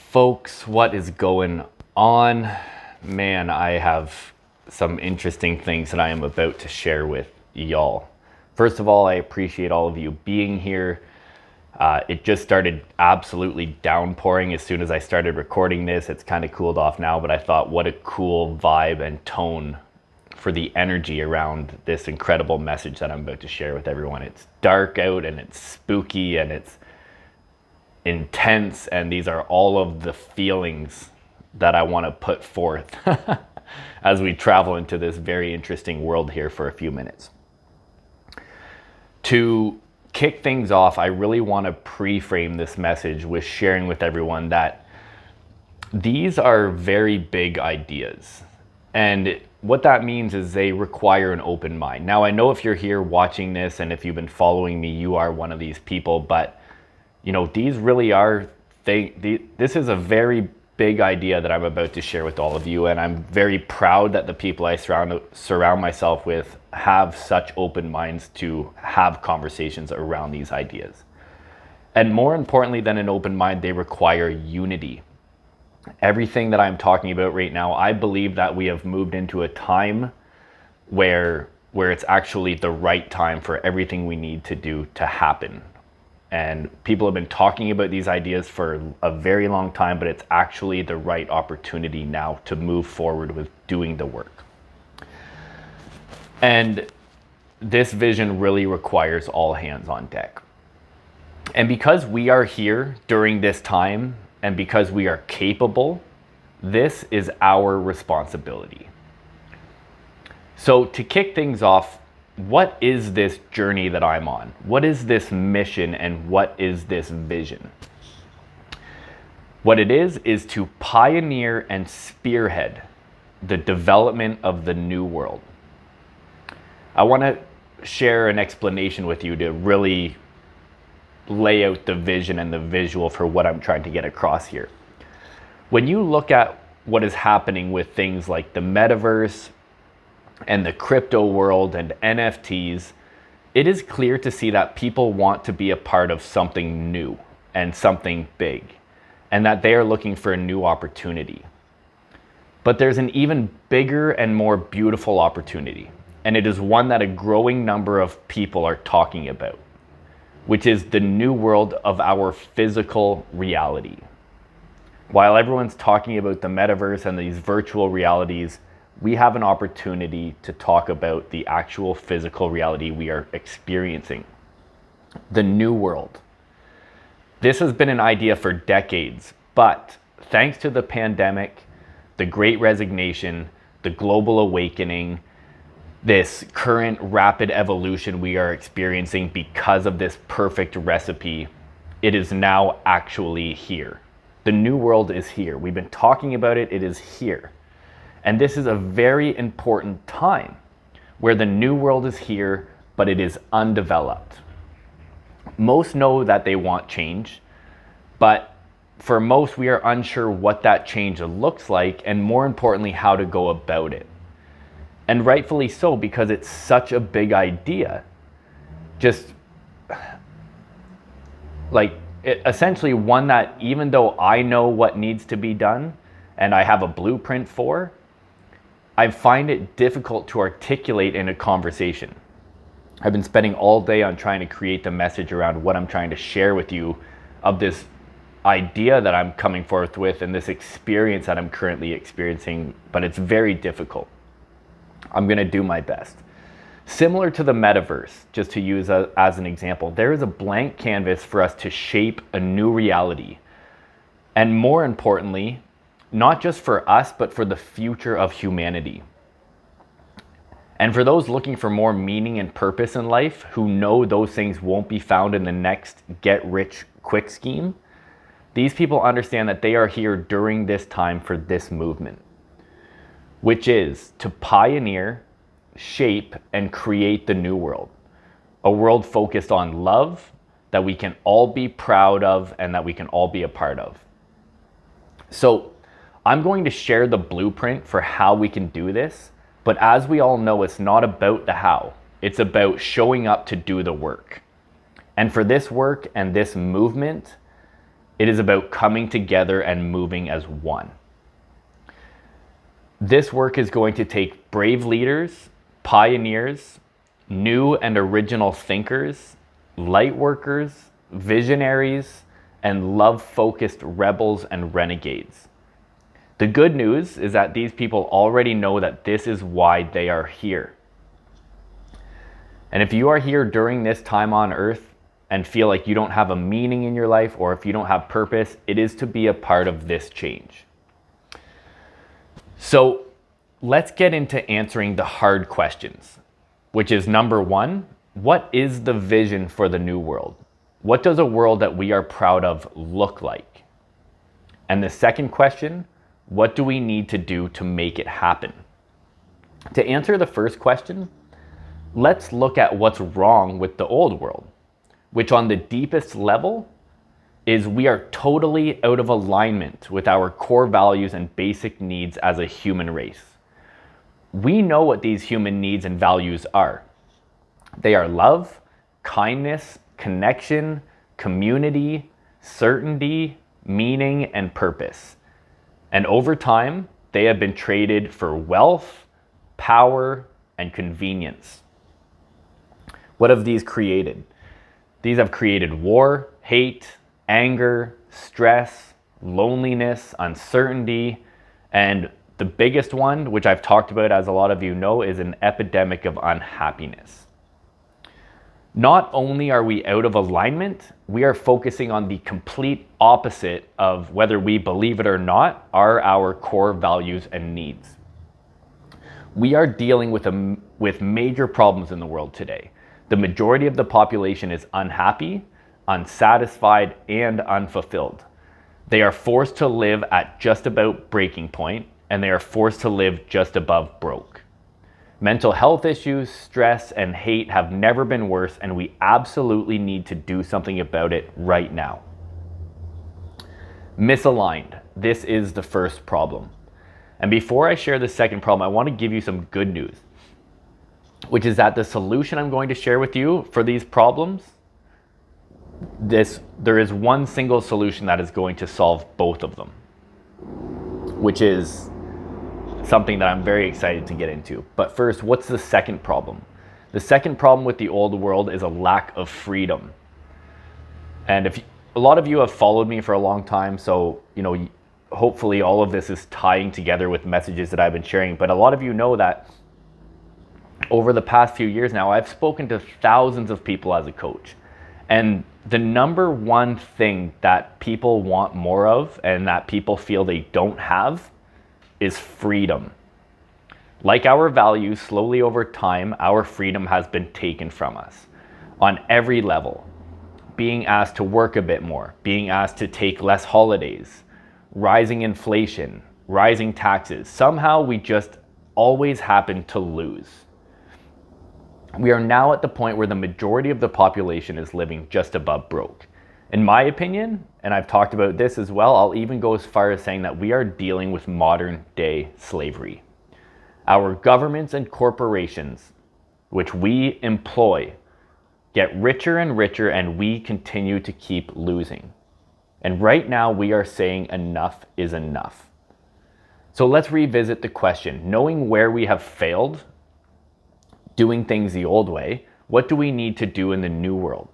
Folks, what is going on? Man, I have some interesting things that I am about to share with y'all. First of all, I appreciate all of you being here. It just started absolutely downpouring as soon as I started recording this. It's kind of cooled off now, but I thought what a cool vibe and tone for the energy around this incredible message that I'm about to share with everyone. It's dark out and it's spooky and it's intense, and these are all of the feelings that I want to put forth as we travel into this very interesting world here for a few minutes. To kick things off, I really want to pre-frame this message with sharing with everyone that these are very big ideas, and what that means is they require an open mind. Now, I know if you're here watching this and if you've been following me, you are one of these people, but you know, these really are, this is a very big idea that I'm about to share with all of you, and I'm very proud that the people I surround myself with have such open minds to have conversations around these ideas. And more importantly than an open mind, they require unity. Everything that I'm talking about right now, I believe that we have moved into a time where it's actually the right time for everything we need to do to happen. And people have been talking about these ideas for a very long time, but it's actually the right opportunity now to move forward with doing the work. And this vision really requires all hands on deck. And because we are here during this time, and because we are capable, this is our responsibility. So to kick things off, what is this journey that I'm on? What is this mission and what is this vision? What it is to pioneer and spearhead the development of the new world. I want to share an explanation with you to really lay out the vision and the visual for what I'm trying to get across here. When you look at what is happening with things like the metaverse and the crypto world and NFTs, it is clear to see that people want to be a part of something new and something big, and that they are looking for a new opportunity. But there's an even bigger and more beautiful opportunity, and it is one that a growing number of people are talking about, which is the new world of our physical reality. While everyone's talking about the metaverse and these virtual realities, we have an opportunity to talk about the actual physical reality we are experiencing, the new world. This has been an idea for decades, but thanks to the pandemic, the Great Resignation, the global awakening, this current rapid evolution we are experiencing because of this perfect recipe, it is now actually here. The new world is here. We've been talking about it, it is here. And this is a very important time where the new world is here, but it is undeveloped. Most know that they want change, but for most, we are unsure what that change looks like, and more importantly, how to go about it. And rightfully so, because it's such a big idea. Just like essentially one that even though I know what needs to be done and I have a blueprint for, I find it difficult to articulate in a conversation. I've been spending all day on trying to create the message around what I'm trying to share with you of this idea that I'm coming forth with and this experience that I'm currently experiencing, but it's very difficult. I'm going to do my best. Similar to the metaverse, just to use as an example, there is a blank canvas for us to shape a new reality. And more importantly, not just for us, but for the future of humanity. And for those looking for more meaning and purpose in life, who know those things won't be found in the next get-rich-quick scheme, these people understand that they are here during this time for this movement, which is to pioneer, shape, and create the new world. A world focused on love that we can all be proud of and that we can all be a part of. So, I'm going to share the blueprint for how we can do this, but as we all know, it's not about the how. It's about showing up to do the work. And for this work and this movement, It is about coming together and moving as one. This work is going to take brave leaders, pioneers, new and original thinkers, light workers, visionaries, and love-focused rebels and renegades. The good news is that these people already know that this is why they are here. And if you are here during this time on earth and feel like you don't have a meaning in your life, or if you don't have purpose, it is to be a part of this change. So let's get into answering the hard questions, which is number one, what is the vision for the new world? What does a world that we are proud of look like? And the second question, what do we need to do to make it happen? To answer the first question, let's look at what's wrong with the old world, which on the deepest level is we are totally out of alignment with our core values and basic needs as a human race. We know what these human needs and values are. They are love, kindness, connection, community, certainty, meaning, and purpose. And over time, they have been traded for wealth, power, and convenience. What have these created? These have created war, hate, anger, stress, loneliness, uncertainty, and the biggest one, which I've talked about, as a lot of you know, is an epidemic of unhappiness. Not only are we out of alignment, we are focusing on the complete opposite of, whether we believe it or not, are our core values and needs. We are dealing with major problems in the world today. The majority of the population is unhappy, unsatisfied, and unfulfilled. They are forced to live at just about breaking point, and they are forced to live just above broke. Mental health issues, stress, and hate have never been worse, and we absolutely need to do something about it right now. Misaligned. This is the first problem. And before I share the second problem, I want to give you some good news, which is that the solution I'm going to share with you for these problems, there is one single solution that is going to solve both of them, which is something that I'm very excited to get into. But first, what's the second problem? The second problem with the old world is a lack of freedom. And a lot of you have followed me for a long time, so hopefully all of this is tying together with messages that I've been sharing. But a lot of you know that over the past few years now, I've spoken to thousands of people as a coach. And the number one thing that people want more of and that people feel they don't have is freedom. Like our values, slowly over time, our freedom has been taken from us on every level. Being asked to work a bit more, being asked to take less holidays, rising inflation, rising taxes. Somehow we just always happen to lose. We are now at the point where the majority of the population is living just above broke. In my opinion, and I've talked about this as well, I'll even go as far as saying that we are dealing with modern day slavery. Our governments and corporations, which we employ, get richer and richer, and we continue to keep losing. And right now we are saying enough is enough. So let's revisit the question. Knowing where we have failed, doing things the old way, what do we need to do in the new world?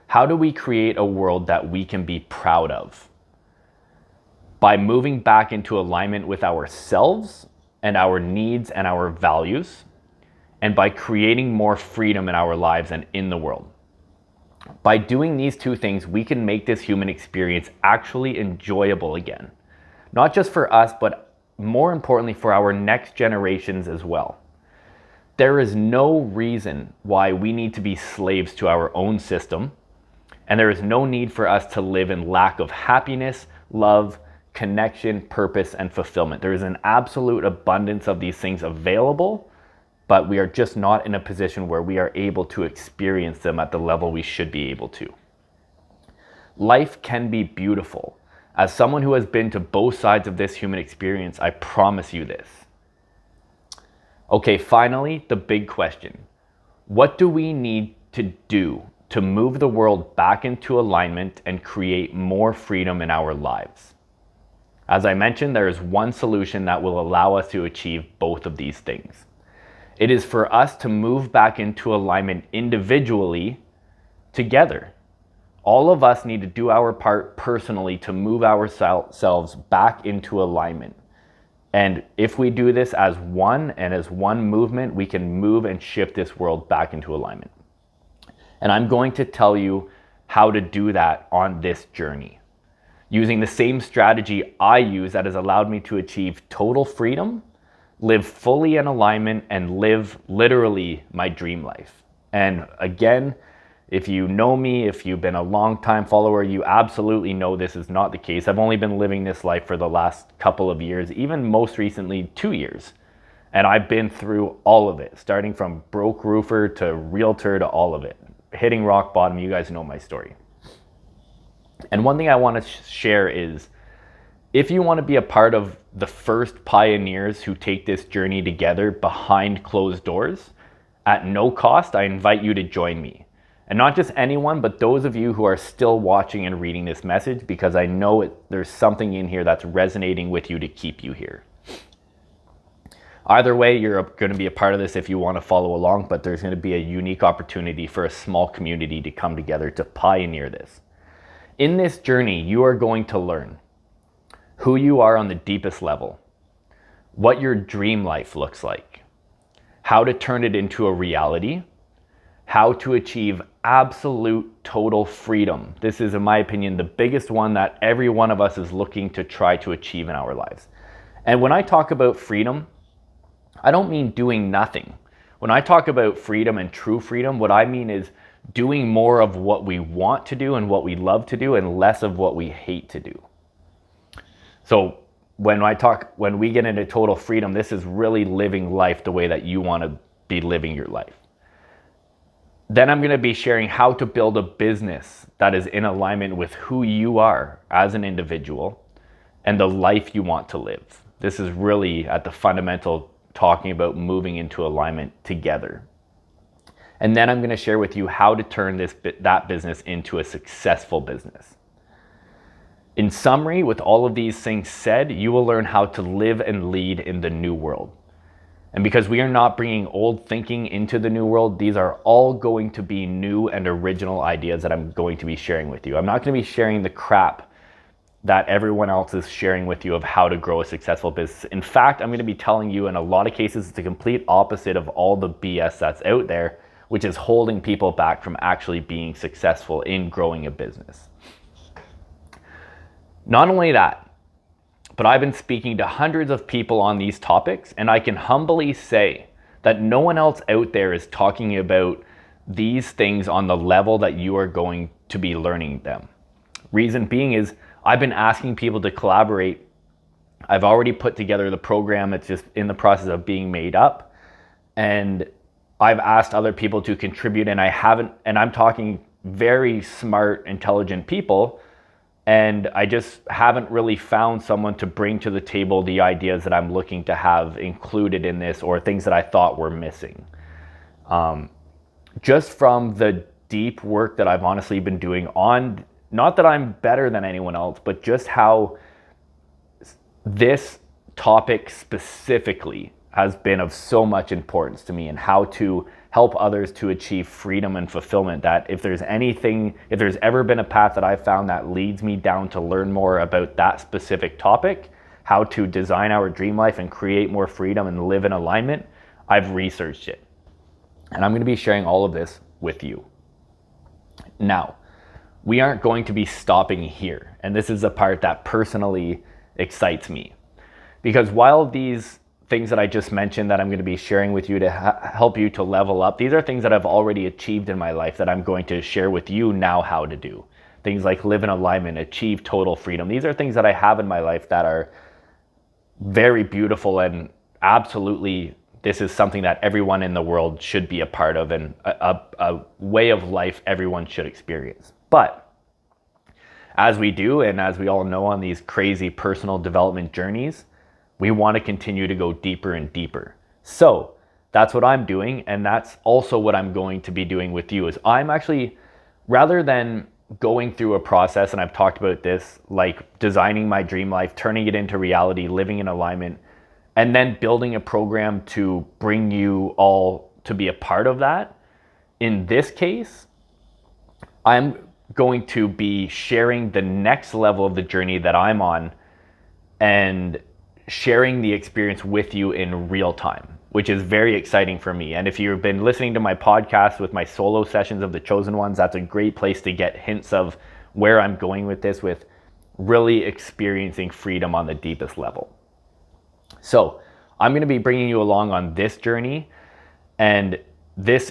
How do we create a world that we can be proud of? By moving back into alignment with ourselves and our needs and our values, and by creating more freedom in our lives and in the world. By doing these two things, we can make this human experience actually enjoyable again. Not just for us, but more importantly for our next generations as well. There is no reason why we need to be slaves to our own system, and there is no need for us to live in lack of happiness, love, connection, purpose, and fulfillment. There is an absolute abundance of these things available, but we are just not in a position where we are able to experience them at the level we should be able to. Life can be beautiful. As someone who has been to both sides of this human experience, I promise you this. Okay, finally, the big question. What do we need to do to move the world back into alignment and create more freedom in our lives. As I mentioned, there is one solution that will allow us to achieve both of these things. It is for us to move back into alignment individually together. All of us need to do our part personally to move ourselves back into alignment. And if we do this as one and as one movement, we can move and shift this world back into alignment. And I'm going to tell you how to do that on this journey, using the same strategy I use that has allowed me to achieve total freedom, live fully in alignment, and live literally my dream life. And again, if you know me, if you've been a long time follower, you absolutely know this is not the case. I've only been living this life for the last couple of years, even most recently 2 years. And I've been through all of it, starting from broke roofer to realtor to all of it, hitting rock bottom. You guys know my story. And one thing I want to share is, if you want to be a part of the first pioneers who take this journey together behind closed doors, at no cost, I invite you to join me. And not just anyone, but those of you who are still watching and reading this message, because I know there's something in here that's resonating with you to keep you here. Either way, you're going to be a part of this if you want to follow along, but there's going to be a unique opportunity for a small community to come together to pioneer this. In this journey, you are going to learn who you are on the deepest level, what your dream life looks like, how to turn it into a reality, how to achieve absolute total freedom. This is, in my opinion, the biggest one that every one of us is looking to try to achieve in our lives. And when I talk about freedom, I don't mean doing nothing. When I talk about freedom and true freedom, what I mean is doing more of what we want to do and what we love to do and less of what we hate to do. So when we get into total freedom, this is really living life the way that you want to be living your life. Then I'm going to be sharing how to build a business that is in alignment with who you are as an individual and the life you want to live. This is really at the fundamental, talking about moving into alignment together. And then I'm going to share with you how to turn that business into a successful business. In summary, with all of these things said, you will learn how to live and lead in the new world. And because we are not bringing old thinking into the new world, these are all going to be new and original ideas that I'm going to be sharing with you. I'm not going to be sharing the crap that everyone else is sharing with you of how to grow a successful business. In fact, I'm going to be telling you in a lot of cases it's the complete opposite of all the BS that's out there, which is holding people back from actually being successful in growing a business. Not only that, but I've been speaking to hundreds of people on these topics, and I can humbly say that no one else out there is talking about these things on the level that you are going to be learning them. Reason being is I've been asking people to collaborate. I've already put together the program. It's just in the process of being made up. And I've asked other people to contribute, and I'm talking very smart, intelligent people. And I just haven't really found someone to bring to the table the ideas that I'm looking to have included in this, or things that I thought were missing. Just from the deep work that I've honestly been doing on, not that I'm better than anyone else, but just how this topic specifically has been of so much importance to me, and how to help others to achieve freedom and fulfillment. That if there's ever been a path that I've found that leads me down to learn more about that specific topic, how to design our dream life and create more freedom and live in alignment, I've researched it. And I'm going to be sharing all of this with you. Now, we aren't going to be stopping here. And this is the part that personally excites me. Because while these things that I just mentioned that I'm going to be sharing with you to help you to level up, these are things that I've already achieved in my life that I'm going to share with you now how to do. Things like live in alignment, achieve total freedom. These are things that I have in my life that are very beautiful, and absolutely this is something that everyone in the world should be a part of, and a way of life everyone should experience. But as we do, and as we all know on these crazy personal development journeys, we want to continue to go deeper and deeper. So that's what I'm doing, and that's also what I'm going to be doing with you. Is I'm actually rather than going through a process, and I've talked about this, like designing my dream life, turning it into reality, living in alignment, and then building a program to bring you all to be a part of that. In this case, I'm going to be sharing the next level of the journey that I'm on and sharing the experience with you in real time, which is very exciting for me. And if you've been listening to my podcast with my solo sessions of the Chosen Ones, that's a great place to get hints of where I'm going with this, with really experiencing freedom on the deepest level. So I'm going to be bringing you along on this journey, and this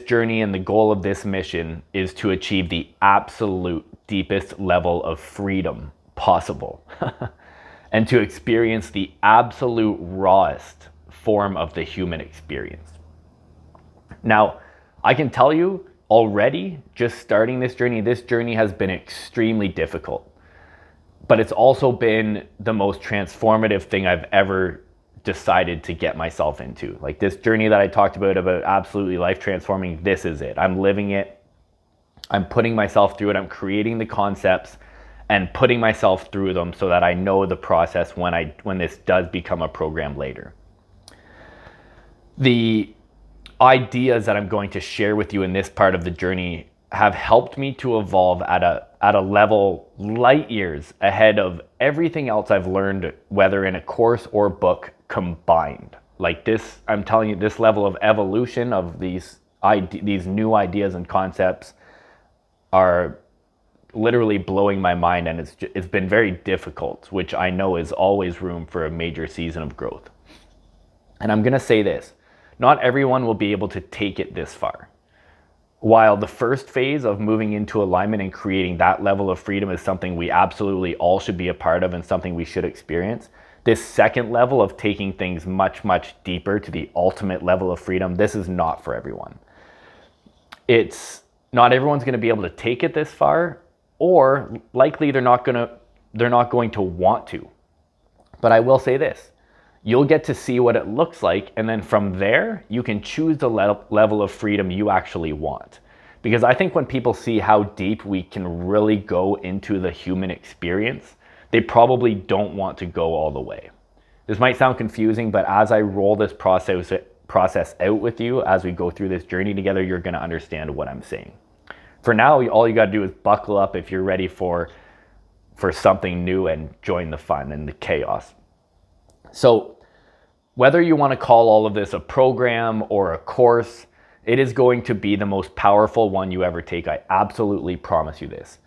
journey and the goal of this mission is to achieve the absolute deepest level of freedom possible and to experience the absolute rawest form of the human experience. Now, I can tell you already, just starting this journey has been extremely difficult, but it's also been the most transformative thing I've ever decided to get myself into. Like this journey that I talked about absolutely life transforming, this is it. I'm living it. I'm putting myself through it. I'm creating the concepts and putting myself through them so that I know the process when this does become a program later. The ideas that I'm going to share with you in this part of the journey have helped me to evolve at a level light years ahead of everything else I've learned, whether in a course or book combined. Like this, I'm telling you, this level of evolution of these new ideas and concepts are literally blowing my mind, and it's been very difficult, which I know is always room for a major season of growth. And I'm going to say this, not everyone will be able to take it this far. While the first phase of moving into alignment and creating that level of freedom is something we absolutely all should be a part of and something we should experience, this second level of taking things much, much deeper to the ultimate level of freedom, this is not for everyone. Not everyone's going to be able to take it this far, or likely they're not going to want to. But I will say this, you'll get to see what it looks like, and then from there, you can choose the level of freedom you actually want. Because I think when people see how deep we can really go into the human experience, they probably don't want to go all the way. This might sound confusing, but as I roll this process out with you, as we go through this journey together, you're going to understand what I'm saying. For now, all you got to do is buckle up if you're ready for something new and join the fun and the chaos. So whether you want to call all of this a program or a course, it is going to be the most powerful one you ever take. I absolutely promise you this.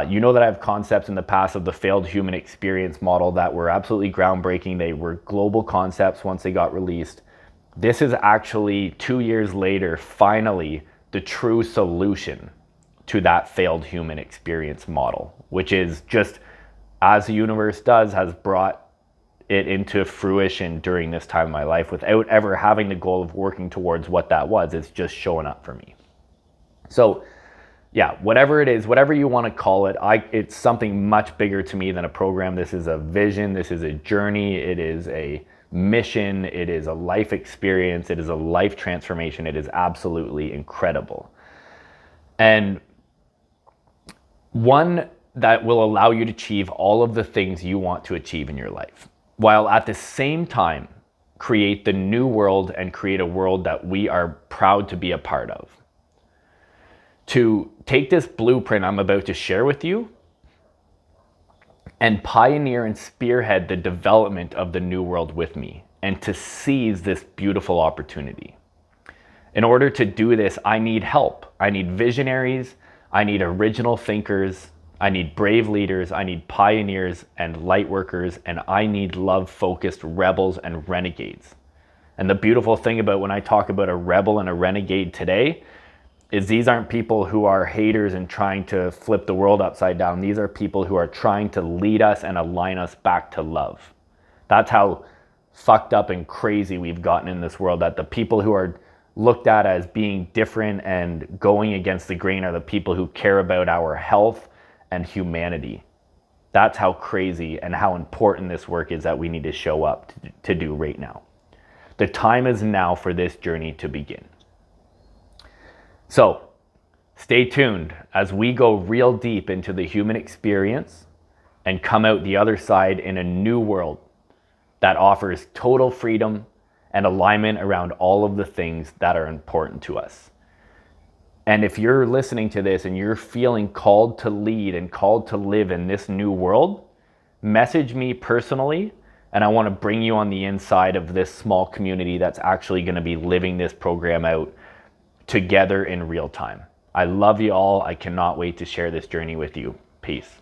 You know that I have concepts in the past of the failed human experience model that were absolutely groundbreaking. They were global concepts once they got released. This is actually 2 years later, finally, the true solution to that failed human experience model, which is just, as the universe does, has brought it into fruition during this time of my life without ever having the goal of working towards what that was. It's just showing up for me. So yeah, whatever it is, whatever you want to call it, it's something much bigger to me than a program. This is a vision. This is a journey. It is a mission. It is a life experience. It is a life transformation. It is absolutely incredible. And one that will allow you to achieve all of the things you want to achieve in your life, while at the same time create the new world and create a world that we are proud to be a part of. To take this blueprint I'm about to share with you and pioneer and spearhead the development of the new world with me, and to seize this beautiful opportunity. In order to do this, I need help. I need visionaries. I need original thinkers. I need brave leaders. I need pioneers and light workers. And I need love-focused rebels and renegades. And the beautiful thing about when I talk about a rebel and a renegade today is these aren't people who are haters and trying to flip the world upside down. These are people who are trying to lead us and align us back to love. That's how fucked up and crazy we've gotten in this world, that the people who are looked at as being different and going against the grain are the people who care about our health and humanity. That's how crazy and how important this work is that we need to show up to do right now. The time is now for this journey to begin. So, Stay tuned as we go real deep into the human experience and come out the other side in a new world that offers total freedom and alignment around all of the things that are important to us. And if you're listening to this and you're feeling called to lead and called to live in this new world, message me personally, and I want to bring you on the inside of this small community that's actually going to be living this program out together in real time. I love you all. I cannot wait to share this journey with you. Peace.